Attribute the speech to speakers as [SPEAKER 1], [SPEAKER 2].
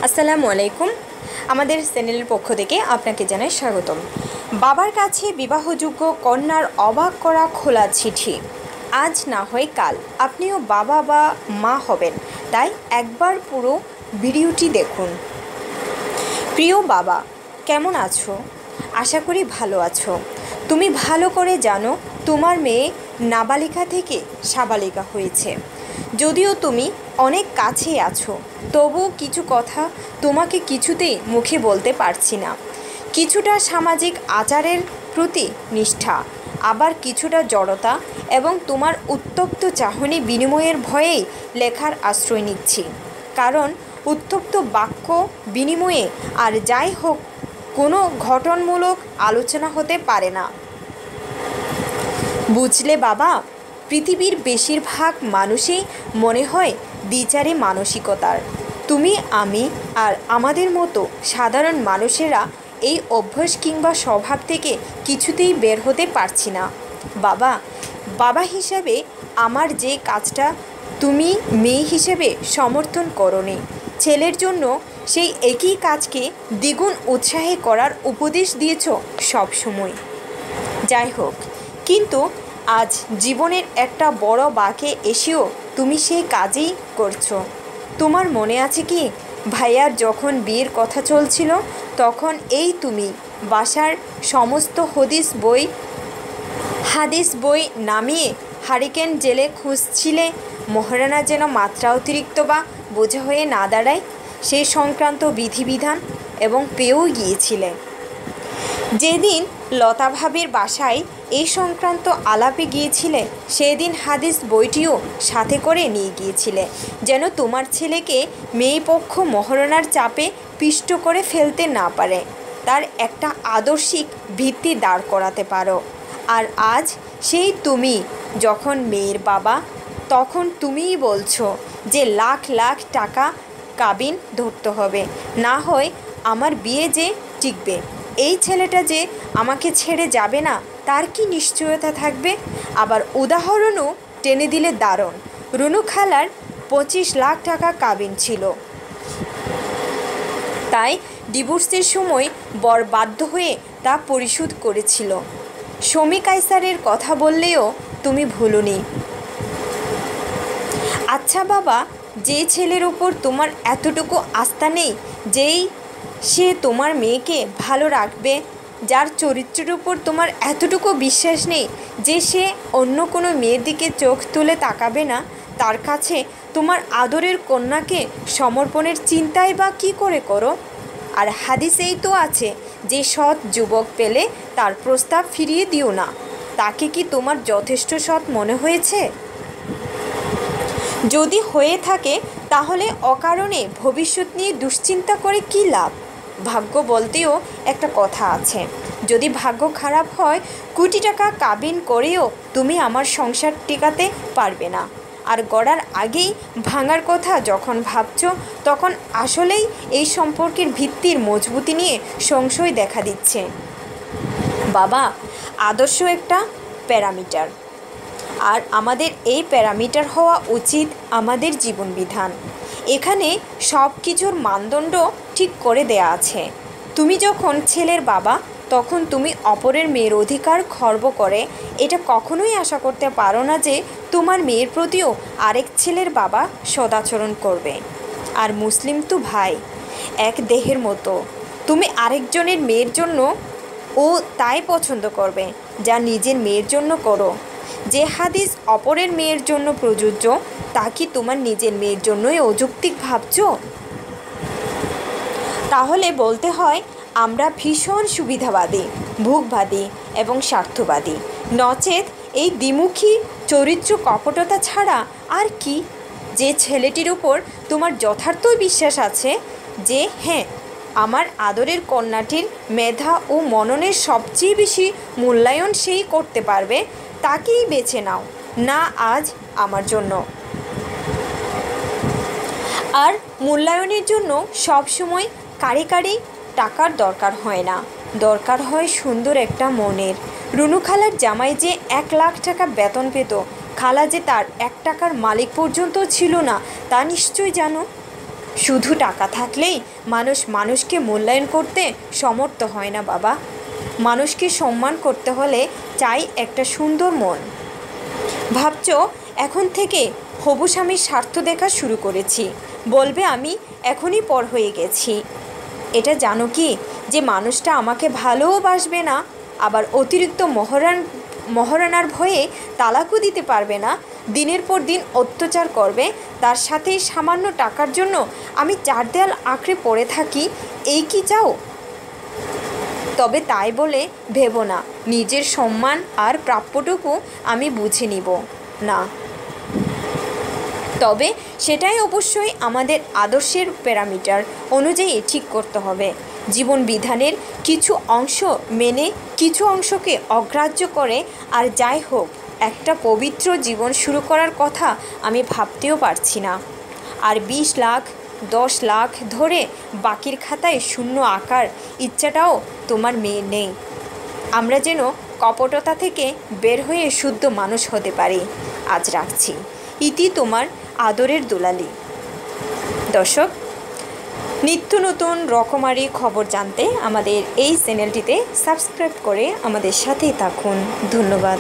[SPEAKER 1] আসসালামু আলাইকুম। আমাদের চ্যানেলের পক্ষ থেকে আপনাকে জানাই স্বাগতম। বাবার কাছে বিবাহযোগ্য কন্যার অবাক করা খোলা চিঠি। আজ না হয় কাল আপনিও বাবা বা মা হবেন, তাই একবার পুরো ভিডিওটি দেখুন। প্রিয় বাবা, কেমন আছো? আশা করি ভালো আছো। তুমি ভালো করে জানো তোমার মেয়ে নাবালিকা থেকে সাবালিকা হয়েছে। যদিও তুমি অনেক কাছে আছো, তবুও কিছু কথা তোমাকে কিছুতেই মুখে বলতে পারছি না। কিছুটা সামাজিক আচারের প্রতি নিষ্ঠা, আবার কিছুটা জড়তা এবং তোমার উত্তপ্ত চাহনি বিনিময়ের ভয়েই লেখার আশ্রয় নিচ্ছি। কারণ উত্তপ্ত বাক্য বিনিময়ে আর যাই হোক কোনো গঠনমূলক আলোচনা হতে পারে না। বুঝলে বাবা, পৃথিবীর বেশিরভাগ মানুষই মনে হয় দ্বিচারী মানসিকতার। তুমি, আমি আর আমাদের মতো সাধারণ মানুষেরা এই অভ্যাস কিংবা স্বভাব থেকে কিছুতেই বের হতে পারছি না। বাবা হিসাবে আমার যে কাজটা তুমি মেয়ে হিসেবে সমর্থন করোনি, ছেলের জন্য সেই একই কাজকে দ্বিগুণ উৎসাহে করার উপদেশ দিয়েছ সব সময়। যাই হোক, কিন্তু আজ জীবনের একটা বড় বাঁকে এসেও তুমি সেই কাজই করছো। তোমার মনে আছে কি, ভাইয়ার যখন বিয়ের কথা চলছিল তখন এই তুমি বাসার সমস্ত হাদিস বই নামিয়ে হারিকেন জেলে খুঁজছিলে, মহারানা যেন মাত্রা অতিরিক্ত বা বোঝা হয়ে না দাঁড়ায় সেই সংক্রান্ত বিধিবিধান, এবং পেয়েও গিয়েছিলে। যেদিন লতা ভাবির বাসায় এই সংক্রান্ত আলাপে গিয়েছিলে, সেদিন হাদিস বইটিও সাথে করে নিয়ে গিয়েছিলে, যেন তোমার ছেলেকে মেয়েপক্ষ মহারণার চাপে পিষ্ট করে ফেলতে না পারে, তার একটা আদর্শিক ভিত্তি দাঁড় করাতে পারো। আর আজ সেই তুমি যখন মেয়ের বাবা, তখন তুমিই বলছো যে লাখ লাখ টাকা কাবিন ধরতে হবে, না হয় আমার বিয়ে যে টিকবে, এই ছেলেটা যে আমাকে ছেড়ে যাবে না তার কি নিশ্চয়তা থাকবে? আবার উদাহরণও টেনে দিলে দারুণ। রুনু খালার 25 লাখ টাকা কাবিন ছিল, তাই ডিভোর্সের সময় বর বাধ্য হয়ে তা পরিশোধ করেছিল। শমী কায়সারের কথা বললেও তুমি ভুলোনি। আচ্ছা বাবা, যে ছেলের ওপর তোমার এতটুকু আস্থা নেই, যেই সে তোমার মেয়েকে ভালো রাখবে, যার চরিত্রের উপর তোমার এতটুকু বিশ্বাস নেই যে সে অন্য কোনো মেয়ের দিকে চোখ তুলে তাকাবে না, তার কাছে তোমার আদরের কন্যাকে সমর্পণের চিন্তাই বা কী করে করো? আর হাদিসেই তো আছে যে সৎ যুবক পেলে তার প্রস্তাব ফিরিয়ে দিও না। তাকে কি তোমার যথেষ্ট সৎ মনে হয়েছে? যদি হয়ে থাকে তাহলে অকারণে ভবিষ্যৎ নিয়ে দুশ্চিন্তা করে কী লাভ? ভাগ্য বলতেও একটা কথা আছে, যদি ভাগ্য খারাপ হয় কোটি টাকা কাবিন করেও তুমি আমার সংসার টিকাতে পারবে না। আর গড়ার আগেই ভাঙার কথা যখন ভাবছো, তখন আসলেই এই সম্পর্কের ভিত্তির মজবুতি নিয়ে সংশয় দেখা দিচ্ছে। বাবা, আদর্শ একটা প্যারামিটার, আর আমাদের এই প্যারামিটার হওয়া উচিত আমাদের জীবন বিধান। এখানে সব কিছুর মানদণ্ড ঠিক করে দেয়া আছে। তুমি যখন ছেলের বাবা, তখন তুমি অপরের মেয়ের অধিকার খর্ব করে এটা কখনোই আশা করতে পারো না যে তোমার মেয়ের প্রতিও আরেক ছেলের বাবা সদাচরণ করবে। আর মুসলিম তো ভাই, এক দেহের মতো। তুমি আরেকজনের মেয়ের জন্য ও তাই পছন্দ করবে যা নিজের মেয়ের জন্য করো। যে হাদিস অপরের মেয়ের জন্য প্রযোজ্য, তা কি তোমার নিজের মেয়ের জন্যই অযৌক্তিক ভাবছ? তাহলে বলতে হয় আমরা ভীষণ সুবিধাবাদী, ভোগবাদী এবং স্বার্থবাদী, নচেত এই দ্বিমুখী চরিত্র কপটতা ছাড়া আর কি? যে ছেলেটির উপর তোমার যথার্থই বিশ্বাস আছে যে হ্যাঁ, আমার আদরের কন্যাটির মেধা ও মননের সবচেয়ে বেশি মূল্যায়ন সেই করতে পারবে, তাকেই বেছে নাও না আজ আমার জন্য। আর মূল্যায়নের জন্য সবসময় কারি কারি টাকার দরকার হয় না, দরকার হয় সুন্দর একটা মনের। রুনু খালার জামাই যে 1 লাখ টাকা বেতন পেত, খালা যে তার 1 টাকার মালিক পর্যন্ত ছিল না তা নিশ্চয় জানো। শুধু টাকা থাকলেই মানুষ মানুষকে মূল্যায়ন করতে সমর্থ হয় না বাবা। মানুষকে সম্মান করতে হলে চাই একটা সুন্দর মন। ভাবছ এখন থেকে হবু স্বামীর স্বার্থ দেখা শুরু করেছি, বলবে আমি এখনই পর হয়ে গেছি। এটা জানো কি যে মানুষটা আমাকে ভালোবাসবে না, আবার অতিরিক্ত মহারণার ভয়ে তালাকও দিতে পারবে না, দিনের পর দিন অত্যাচার করবে, তার সাথে সামান্য টাকার জন্য আমি চার দেয়াল আঁকড়ে পড়ে থাকি, এই কি চাও? তবে তাই বলে ভেবো না নিজের সম্মান আর প্রাপ্যটুকু আমি বুঝে নিব না। তবে সেটাই অবশ্যই আমাদের আদর্শের প্যারামিটার অনুযায়ী ঠিক করতে হবে। জীবন বিধানের কিছু অংশ মেনে কিছু অংশকে অগ্রাহ্য করে, আর যাই হোক একটা পবিত্র জীবন শুরু করার কথা আমি ভাবতেও পারছি না। আর 20 লাখ 10 লাখ ধরে বাকির খাতায় শূন্য আঁকার ইচ্ছাটাও তোমার মেয়ে নেই। আমরা যেন কপটতা থেকে বের হয়ে শুদ্ধ মানুষ হতে পারি। আজ রাখছি। ইতি তোমার আদরের দুলালি। দর্শক, নিত্য নতুন রকমারি খবর জানতে আমাদের এই চ্যানেলটিতে সাবস্ক্রাইব করে আমাদের সাথেই থাকুন। ধন্যবাদ।